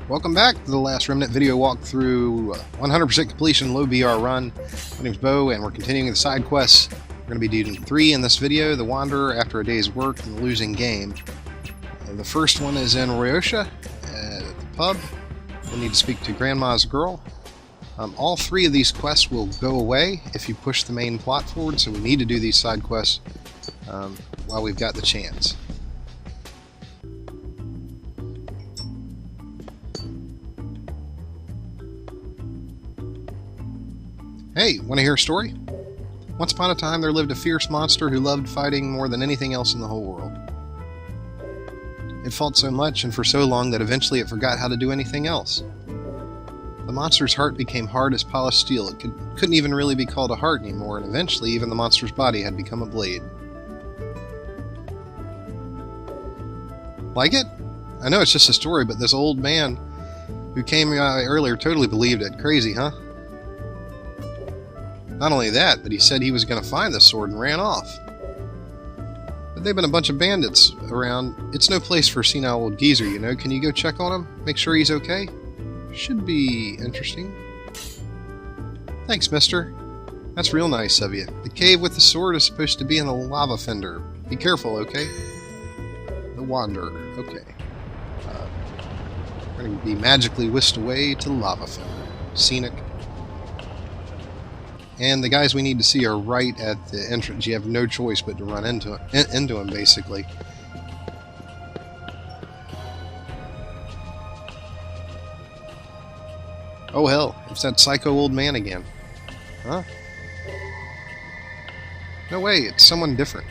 Welcome back to the Last Remnant video walkthrough, 100% completion, low BR run. My name's Bo, and we're continuing the side quests. We're going to be doing 3 in this video: the Wanderer, after a day's work, and the Losing Game. The first one is in Ryousha, at the pub. We'll need to speak to Grandma's girl. All 3 of these quests will go away if you push the main plot forward, so we need to do these side quests while we've got the chance. Hey, want to hear a story? Once upon a time there lived a fierce monster who loved fighting more than anything else in the whole world. It fought so much and for so long that eventually it forgot how to do anything else. The monster's heart became hard as polished steel. It couldn't even really be called a heart anymore, and eventually even the monster's body had become a blade. Like it? I know it's just a story, but this old man who came earlier totally believed it. Crazy, huh? Not only that, but he said he was going to find the sword and ran off. But they've been a bunch of bandits around. It's no place for a senile old geezer, you know. Can you go check on him? Make sure he's okay? Should be interesting. Thanks, mister. That's real nice of you. The cave with the sword is supposed to be in the lava fender. Be careful, okay? The Wanderer. Okay. We're going to be magically whisked away to the lava fender. Scenic. And the guys we need to see are right at the entrance. You have no choice but to run into him, basically. Oh hell, it's that psycho old man again. Huh? No way, it's someone different.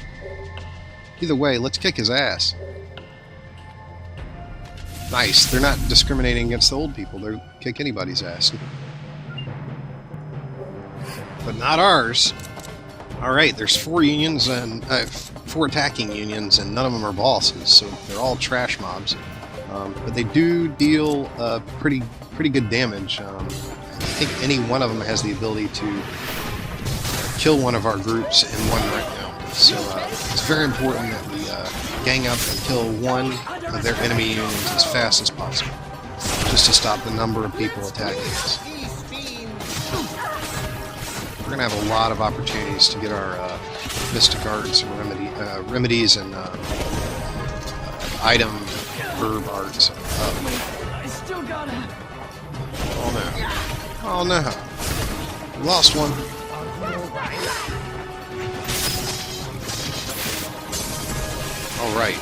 Either way, let's kick his ass. Nice, they're not discriminating against the old people. They'll kick anybody's ass. But not ours. Alright, there's 4 unions and 4 attacking unions, and none of them are bosses, so they're all trash mobs. But they do deal pretty good damage. I think any one of them has the ability to kill one of our groups in one round. So it's very important that we gang up and kill one of their enemy unions as fast as possible, just to stop the number of people attacking us. We're going to have a lot of opportunities to get our mystic arts and remedies and item herb arts up. Oh no. Oh no. We lost one. Alright.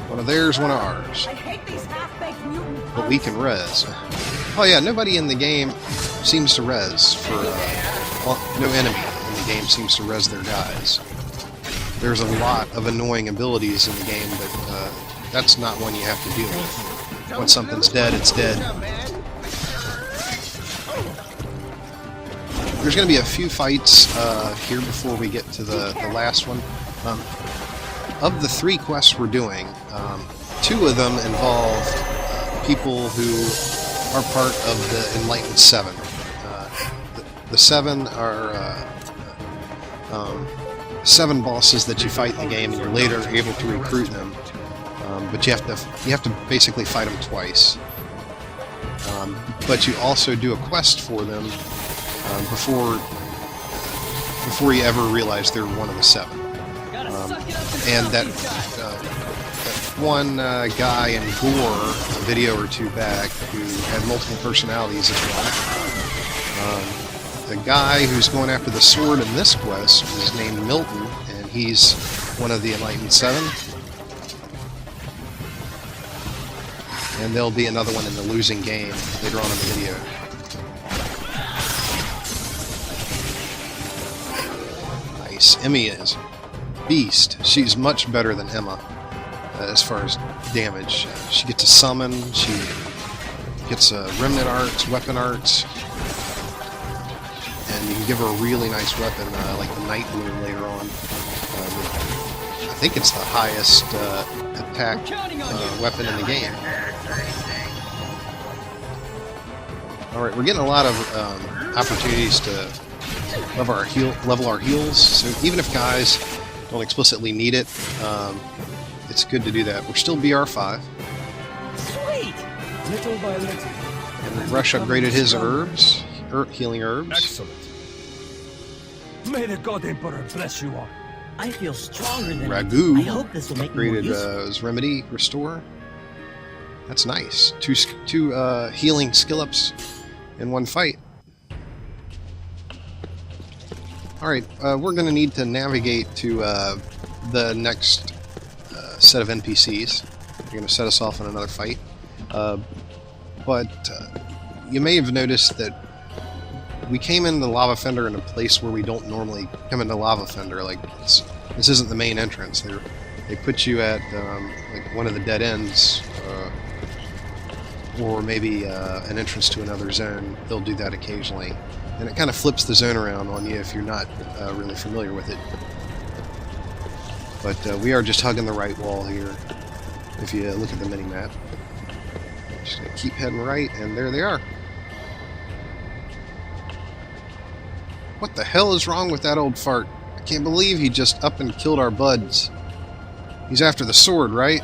One of theirs, one of ours. But we can res. Oh yeah, nobody in the game seems to res for, no enemy in the game seems to res their guys. There's a lot of annoying abilities in the game, but that's not one you have to deal with. When something's dead, it's dead. There's going to be a few fights here before we get to the last one. Of the 3 quests we're doing, 2 of them involve people who are part of the Enlightened 7. The 7 are 7 bosses that you fight in the game, and you're later able to recruit them. But you have to basically fight them twice. But you also do a quest for them before you ever realize they're one of the 7. And that one guy in Gore, a video or 2 back, who had multiple personalities as well. The guy who's going after the sword in this quest is named Milton, and he's one of the Enlightened 7. And there'll be another one in the Losing Game later on in the video. Nice. Emmy is beast. She's much better than Emma as far as damage. She gets a summon, she gets remnant arts, weapon arts, and you can give her a really nice weapon like the Night Bloom later on. I think it's the highest attack weapon in the game. Alright, we're getting a lot of opportunities to level our heals, so even if guys don't explicitly need it, it's good to do that. We're still BR5. Sweet! Little by little. And Rush upgraded his herbs, healing herbs. Excellent. May the God Emperor bless you all. I feel stronger than Ragu I hope this will make me more upgraded useful. his remedy, restore. That's nice. Two healing skill ups in one fight. Alright, we're going to need to navigate to the next set of NPCs. They're going to set us off on another fight. But you may have noticed that we came into Lava Fender in a place where we don't normally come into Lava Fender. Like, this isn't the main entrance. They put you at like one of the dead ends, or maybe an entrance to another zone. They'll do that occasionally. And it kind of flips the zone around on you if you're not really familiar with it. But we are just hugging the right wall here, if you look at the mini-map. Just going to keep heading right, and there they are. What the hell is wrong with that old fart? I can't believe he just up and killed our buds. He's after the sword, right?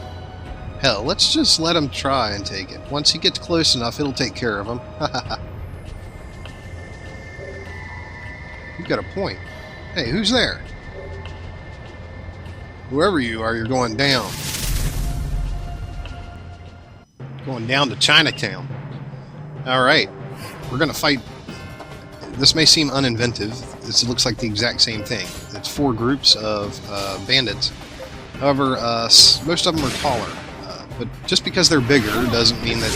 Hell, let's just let him try and take it. Once he gets close enough, it'll take care of him. You've got a point. Hey, who's there? Whoever you are, you're going down. Going down to Chinatown. Alright. We're going to fight. This may seem uninventive. This looks like the exact same thing. It's 4 groups of bandits. However, most of them are taller. But just because they're bigger doesn't mean that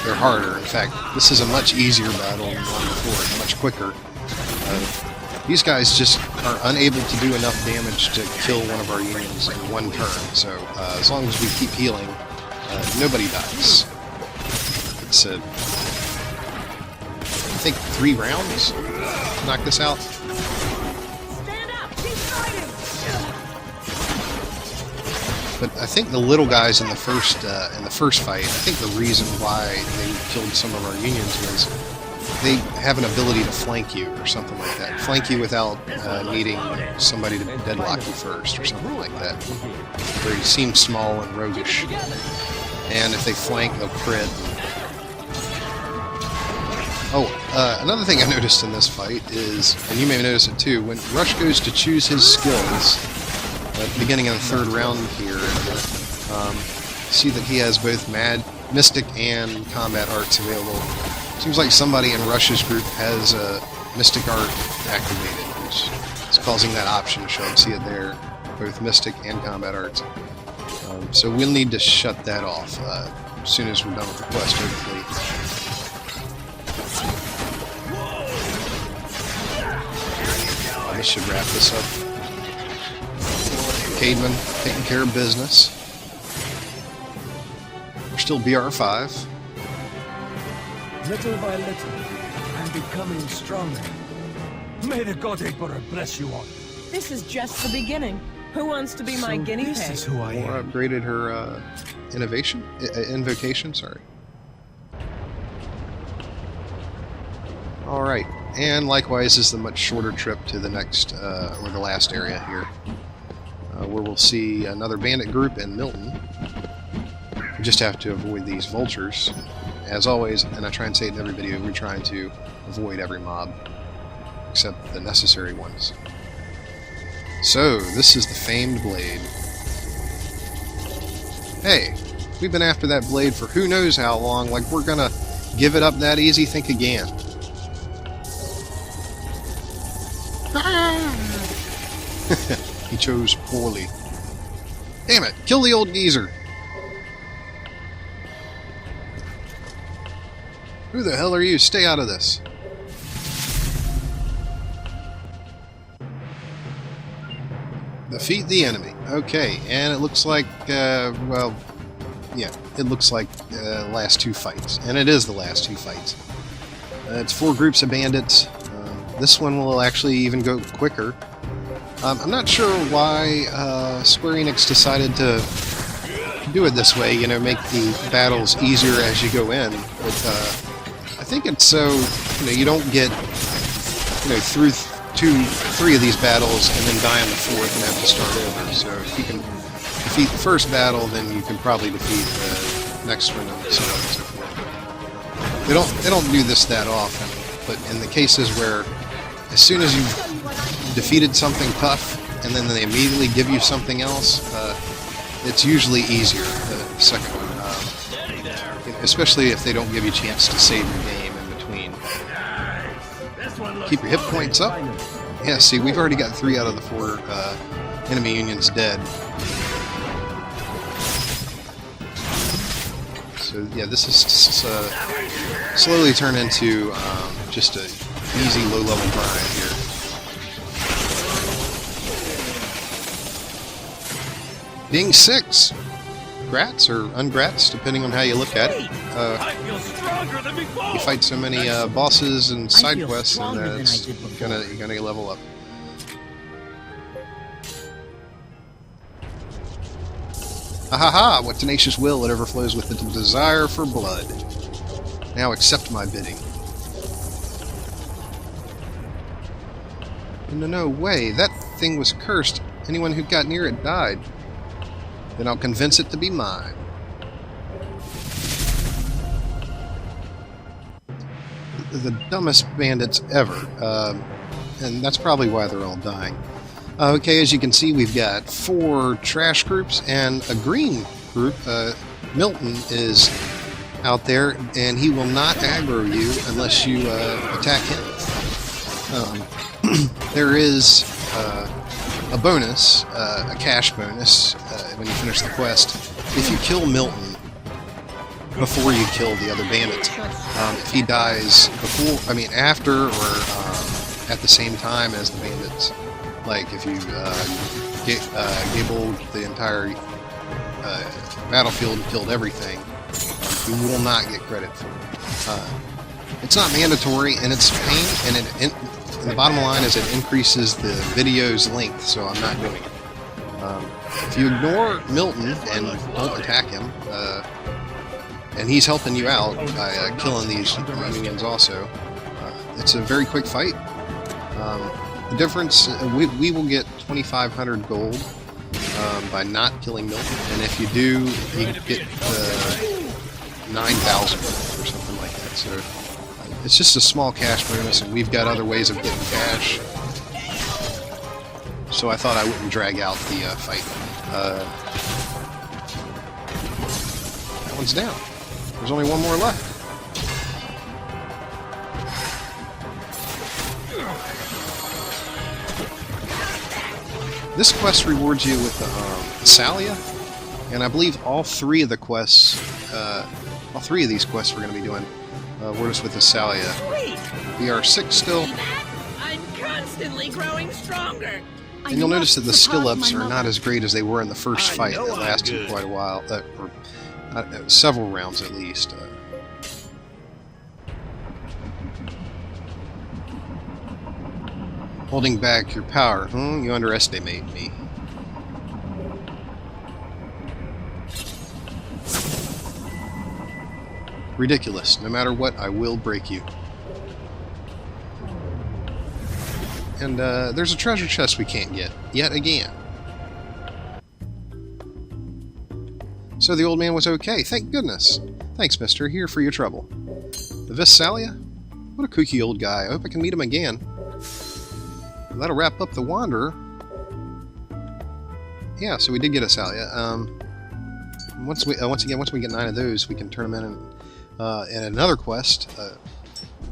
they're harder. In fact, this is a much easier battle than the one before. Much quicker. These guys just are unable to do enough damage to kill one of our unions in one turn. So as long as we keep healing, nobody dies. It's I think 3 rounds to knock this out. Stand up! Keep fighting! But I think the little guys in the first fight, I think the reason why they killed some of our unions was they have an ability to flank you or something like that. Flank you without needing somebody to deadlock you first or something like that. They seem small and roguish. And if they flank, they'll crit. Oh, another thing I noticed in this fight is, and you may notice it too, when Rush goes to choose his skills at the beginning of the 3rd round here, see that he has both Mystic and Combat Arts available. Seems like somebody in Rush's group has a Mystic Art activated, which is causing that option to show up. See it there, both Mystic and Combat Arts. So we'll need to shut that off as soon as we're done with the quest, hopefully. This should wrap this up. Cademan taking care of business. We're still BR5. Little by little, I'm becoming stronger. May the God Emperor bless you all. This is just the beginning. Who wants to be my guinea This pig? is who I Or am. upgraded her invocation, sorry. Alright, and likewise is the much shorter trip to the next, or the last area here, where we'll see another bandit group in Milton. We just have to avoid these vultures. As always, and I try and say it in every video, we're trying to avoid every mob, except the necessary ones. So, this is the famed blade. Hey, we've been after that blade for who knows how long, like we're gonna give it up that easy? Think again. He chose poorly. Damn it, kill the old geezer! Who the hell are you? Stay out of this. Defeat the enemy. Okay, and it looks like, well, yeah, it looks like the last 2 fights. And it is the last 2 fights. It's 4 groups of bandits. This one will actually even go quicker. I'm not sure why Square Enix decided to do it this way, you know, make the battles easier as you go in. But I think it's so, you know, you don't get, you know, through 3 of these battles and then die on the 4th and have to start over. So if you can defeat the first battle, then you can probably defeat the next one and so on and so forth. They don't do this that often, but in the cases where as soon as you've defeated something tough and then they immediately give you something else, it's usually easier the second one. Especially if they don't give you a chance to save your game in between. Keep your hit points up. Yeah, see, we've already got 3 out of the 4 enemy unions dead. So yeah, this is slowly turn into just a easy low-level grind here. Being 6. Grats or ungrats, depending on how you look at it. You fight so many bosses and side quests, and it's you're gonna level up. Ha! What tenacious will it overflows with the desire for blood. Now accept my bidding. No way! That thing was cursed. Anyone who got near it died. Then I'll convince it to be mine. The dumbest bandits ever. And that's probably why they're all dying. Okay, as you can see, we've got 4 trash groups and a green group. Milton is out there, and he will not aggro you unless you attack him. There is a bonus, a cash bonus, when you finish the quest, if you kill Milton before you kill the other bandits. If he dies after or at the same time as the bandits, like if you gabled the entire battlefield and killed everything, you will not get credit for it. It's not mandatory, and it's pain, and the bottom line is it increases the video's length, so I'm not doing it. If you ignore Milton and don't attack him, and he's helping you out by killing these minions also, it's a very quick fight. The difference, we will get 2,500 gold by not killing Milton, and if you do, you get 9,000 or something like that. So it's just a small cash bonus, and we've got other ways of getting cash. So I thought I wouldn't drag out the fight. That one's down. There's only one more left. This quest rewards you with the Salia, and I believe all 3 of the quests, all 3 of these quests we're going to be doing, reward us with the Salia. We are 6 still. I'm constantly growing stronger. And you'll notice that the skill ups are not as great as they were in the first fight that lasted quite a while, or several rounds at least. Holding back your power. You underestimate me. Ridiculous. No matter what, I will break you. And there's a treasure chest we can't get, yet again. So the old man was okay, thank goodness. Thanks, mister, here for your trouble. The Salia? What a kooky old guy. I hope I can meet him again. That'll wrap up the Wanderer. Yeah, so we did get a Salia. Once we get 9 of those, we can turn them in another quest,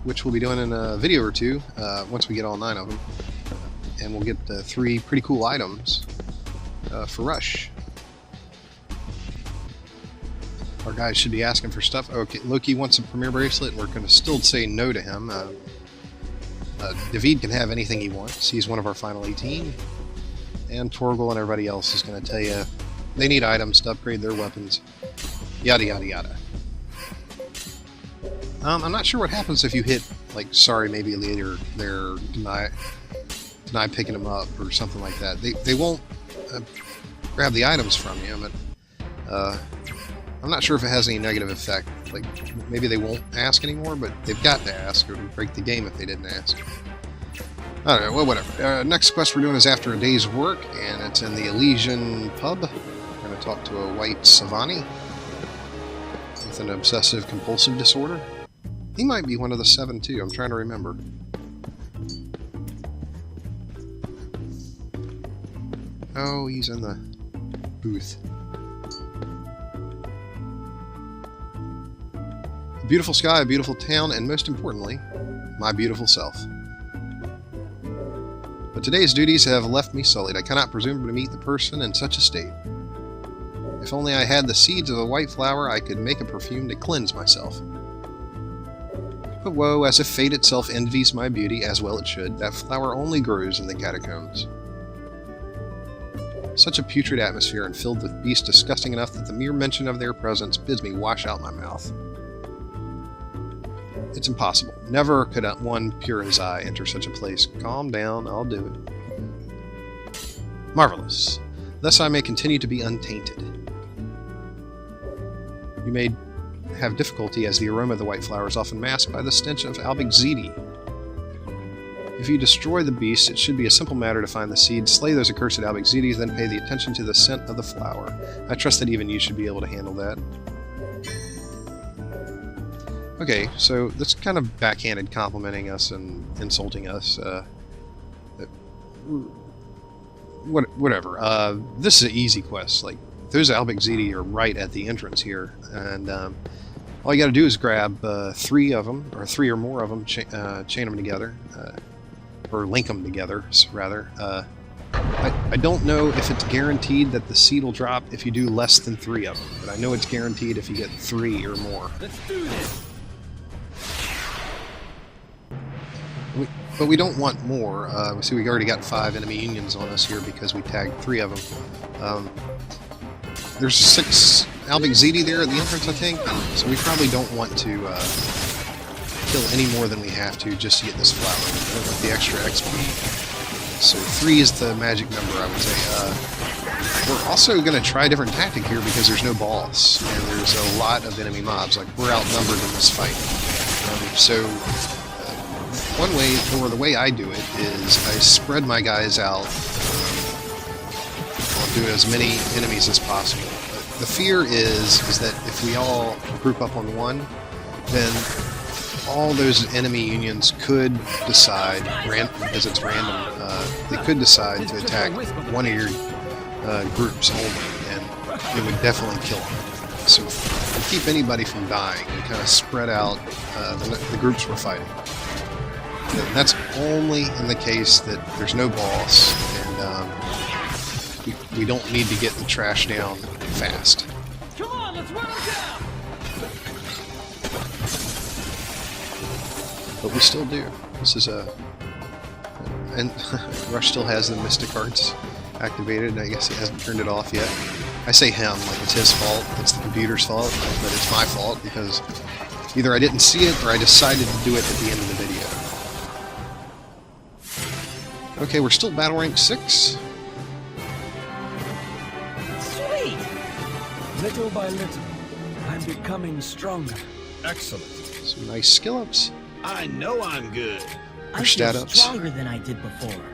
which we'll be doing in a video or 2 once we get all 9 of them, and we'll get 3 pretty cool items for Rush. Our guys should be asking for stuff. Okay, Loki wants a Premier Bracelet, and we're going to still say no to him. David can have anything he wants. He's one of our final 18. And Torgal and everybody else is going to tell you they need items to upgrade their weapons. Yada, yada, yada. I'm not sure what happens if you hit, like, sorry, maybe later, they're deny picking them up or something like that. They won't grab the items from you, but I'm not sure if it has any negative effect. Like, maybe they won't ask anymore, but they've got to ask or break the game if they didn't ask. I don't know, well, whatever. Next quest we're doing is after a day's work, and it's in the Elysian pub. We're going to talk to a white Savani with an obsessive-compulsive disorder. He might be one of the 7 too, I'm trying to remember. Oh, he's in the booth. A beautiful sky, a beautiful town, and most importantly, my beautiful self. But today's duties have left me sullied. I cannot presume to meet the person in such a state. If only I had the seeds of a white flower, I could make a perfume to cleanse myself. But woe, as if fate itself envies my beauty, as well it should, that flower only grows in the catacombs. Such a putrid atmosphere and filled with beasts disgusting enough that the mere mention of their presence bids me wash out my mouth. It's impossible. Never could one pure as I enter such a place. Calm down, I'll do it. Marvelous. Thus I may continue to be untainted. You may have difficulty as the aroma of the white flower is often masked by the stench of albigzidi. If you destroy the beast, it should be a simple matter to find the seed, slay those accursed albigzidis, then pay the attention to the scent of the flower. I trust that even you should be able to handle that. Okay, so that's kind of backhanded complimenting us and insulting us. Whatever. This is an easy quest. Like, those albigzidi are right at the entrance here, and all you got to do is grab 3 of them, or 3 or more of them, chain them together, or link them together, rather. I don't know if it's guaranteed that the seed will drop if you do less than 3 of them, but I know it's guaranteed if you get 3 or more. Let's do this. But we don't want more. See, we already got 5 enemy unions on us here because we tagged 3 of them. There's 6 albigzidi there at the entrance, I think, so we probably don't want to kill any more than we have to just to get this flower. We don't want the extra XP. So 3 is the magic number, I would say. We're also going to try a different tactic here because there's no boss, and there's a lot of enemy mobs. Like, we're outnumbered in this fight. One way, or the way I do it, is I spread my guys out. I'll do as many enemies as possible. But the fear is that if we all group up on one, then all those enemy unions could decide, because it's random, they could decide to attack one of your groups only, and it would definitely kill them. So to keep anybody from dying, we kind of spread out the groups we're fighting. That's only in the case that there's no boss, and we don't need to get the trash down fast. Come on, let's run them down. But we still do. This is a... And Rush still has the Mystic Arts activated, and I guess he hasn't turned it off yet. I say him, like it's his fault, it's the computer's fault, but it's my fault because either I didn't see it or I decided to do it at the end of the video. Okay, we're still battle rank 6. Sweet! Little by little, I'm becoming stronger. Excellent. Some nice skill ups. I know I'm good. I stat feel ups. stronger than I did before.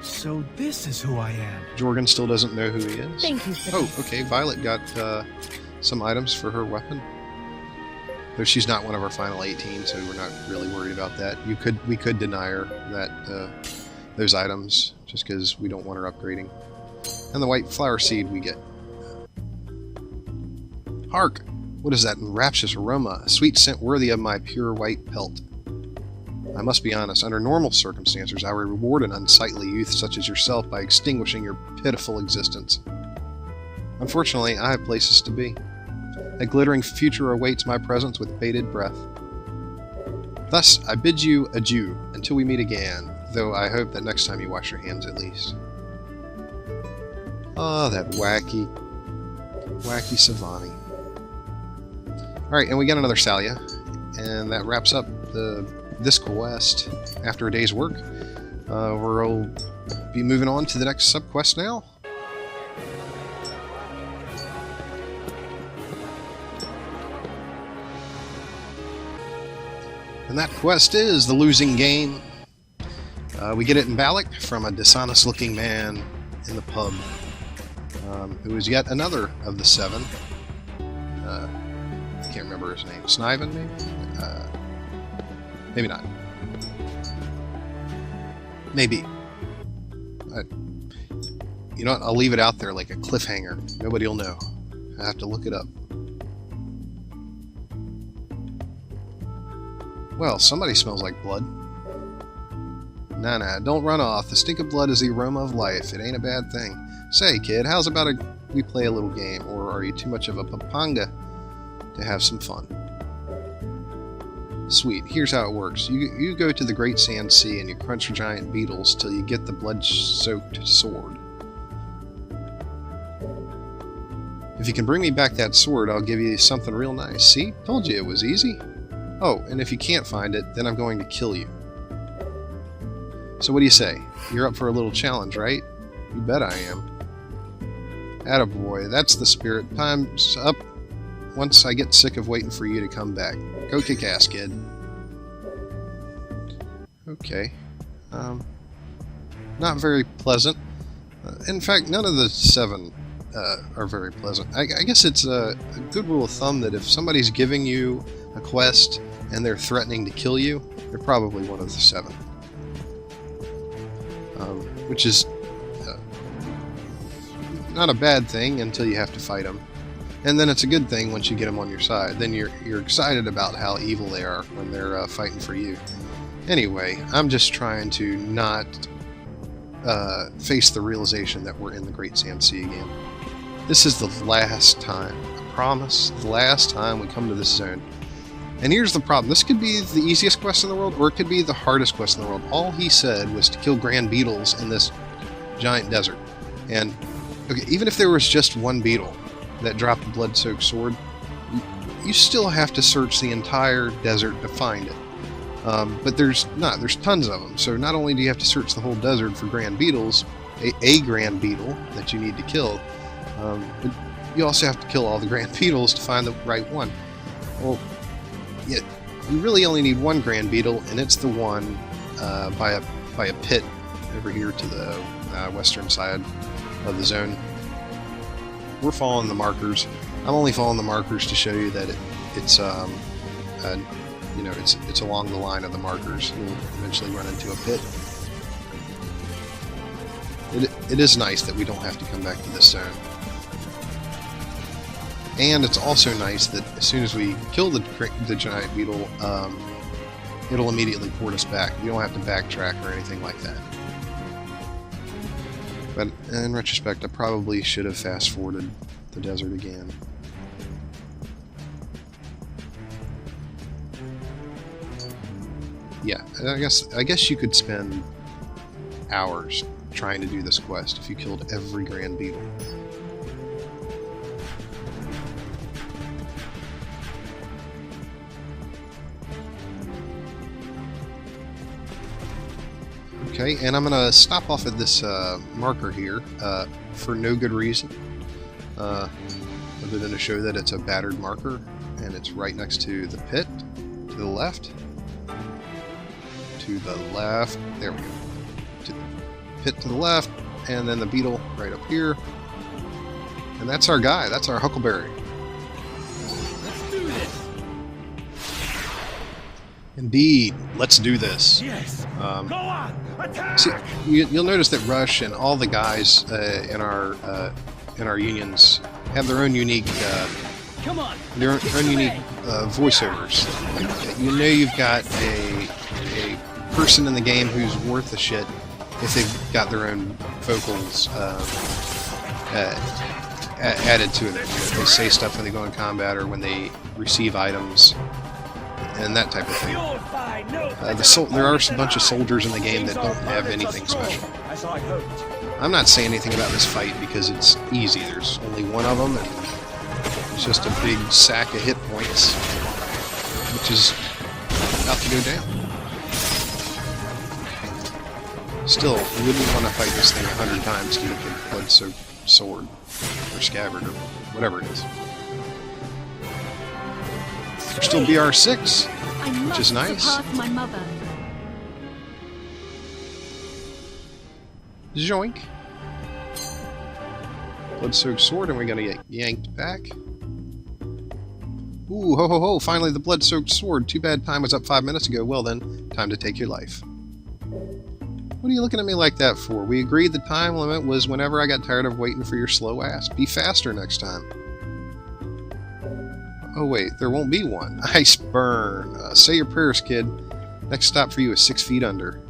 So this is who I am. Jorgen still doesn't know who he is. Thank you for Oh, this. okay. Violet got some items for her weapon. Though she's not one of our final 18, so we're not really worried about that. We could deny her that those items just because we don't want her upgrading. And the white flower seed we get. Hark! What is that enrapturous aroma? A sweet scent worthy of my pure white pelt. I must be honest, under normal circumstances, I would reward an unsightly youth such as yourself by extinguishing your pitiful existence. Unfortunately, I have places to be. A glittering future awaits my presence with bated breath. Thus, I bid you adieu until we meet again, though I hope that next time you wash your hands at least. Oh, that wacky Savani. Alright, and we got another Salia, and that wraps up this quest after a day's work. We'll be moving on to the next subquest now. And that quest is the losing game. We get it in Balak from a dishonest-looking man in the pub, who is yet another of the 7. can't remember his name. Sniven, maybe? Maybe not. Maybe. You know what? I'll leave it out there like a cliffhanger. Nobody will know. I have to look it up. Well, somebody smells like blood. Nah, don't run off. The stink of blood is the aroma of life. It ain't a bad thing. Say, kid, how's about we play a little game? Or are you too much of a papanga to have some fun? Sweet. Here's how it works. You go to the Great Sand Sea and you crunch giant beetles till you get the blood-soaked sword. If you can bring me back that sword, I'll give you something real nice. See? Told you it was easy. Oh, and if you can't find it, then I'm going to kill you. So what do you say? You're up for a little challenge, right? You bet I am. Attaboy, that's the spirit. Time's up once I get sick of waiting for you to come back. Go kick ass, kid. Okay. Not very pleasant. In fact, none of the 7 are very pleasant. I guess it's a good rule of thumb that if somebody's giving you a quest and they're threatening to kill you, they're probably one of the 7. Which is not a bad thing until you have to fight them. And then it's a good thing once you get them on your side. Then you're excited about how evil they are when they're fighting for you. Anyway, I'm just trying to not face the realization that we're in the Great Sand Sea again. This is the last time, I promise, the last time we come to this zone. And here's the problem. This could be the easiest quest in the world, or it could be the hardest quest in the world. All he said was to kill grand beetles in this giant desert. And okay, even if there was just one beetle that dropped a blood-soaked sword, you still have to search the entire desert to find it. But there's tons of them. So not only do you have to search the whole desert for grand beetles, a grand beetle that you need to kill, but you also have to kill all the grand beetles to find the right one. Well, yeah, you really only need one grand beetle, and it's the one by a pit over here to the western side of the zone. We're following the markers. I'm only following the markers to show you that it's it's along the line of the markers. You'll eventually run into a pit. It is nice that we don't have to come back to this zone. And it's also nice that as soon as we kill the giant beetle, it'll immediately port us back. You don't have to backtrack or anything like that. But in retrospect, I probably should have fast-forwarded the desert again. Yeah, I guess you could spend hours trying to do this quest if you killed every grand beetle. Okay, and I'm going to stop off at this marker here for no good reason, other than to show that it's a battered marker, and it's right next to the pit, to the left, there we go, to the pit to the left, and then the beetle right up here, and that's our guy, that's our Huckleberry. Let's do this. Indeed, let's do this. Yes. Go on. Attack. See, you'll notice that Rush and all the guys in our unions have their own unique Come on. voiceovers. You know you've got a person in the game who's worth the shit if they've got their own vocals added to it. They say stuff when they go in combat or when they receive items and that type of thing. There are a bunch of soldiers in the game that don't have anything special. I'm not saying anything about this fight because it's easy. There's only one of them, and it's just a big sack of hit points, which is about to go down. Still, you wouldn't want to fight this thing 100 times to get the blood-soaked sword, or scabbard, or whatever it is. There's still BR6, which is nice. My mother. Zoink. Blood-soaked sword, and we're gonna get yanked back. Ooh, Ooh, ho ho ho, finally the blood-soaked sword. Too bad time was up 5 minutes ago. Well then, time to take your life. What are you looking at me like that for? We agreed the time limit was whenever I got tired of waiting for your slow ass. Be faster next time. Oh wait, there won't be one. Ice burn. Say your prayers, kid. Next stop for you is 6 feet under.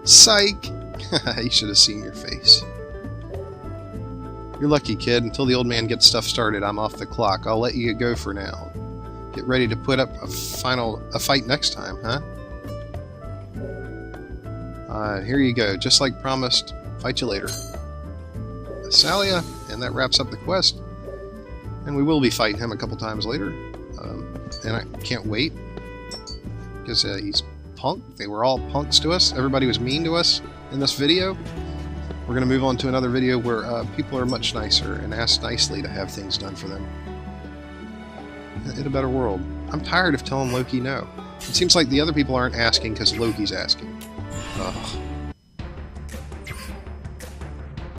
Psych! You should have seen your face. You're lucky, kid. Until the old man gets stuff started, I'm off the clock. I'll let you go for now. Get ready to put up a fight next time, huh? Here you go. Just like promised. Fight you later. Salia, and that wraps up the quest. And we will be fighting him a couple times later. And I can't wait. Because he's punk. They were all punks to us. Everybody was mean to us in this video. We're going to move on to another video where people are much nicer and ask nicely to have things done for them. In a better world. I'm tired of telling Loki no. It seems like the other people aren't asking because Loki's asking. Ugh.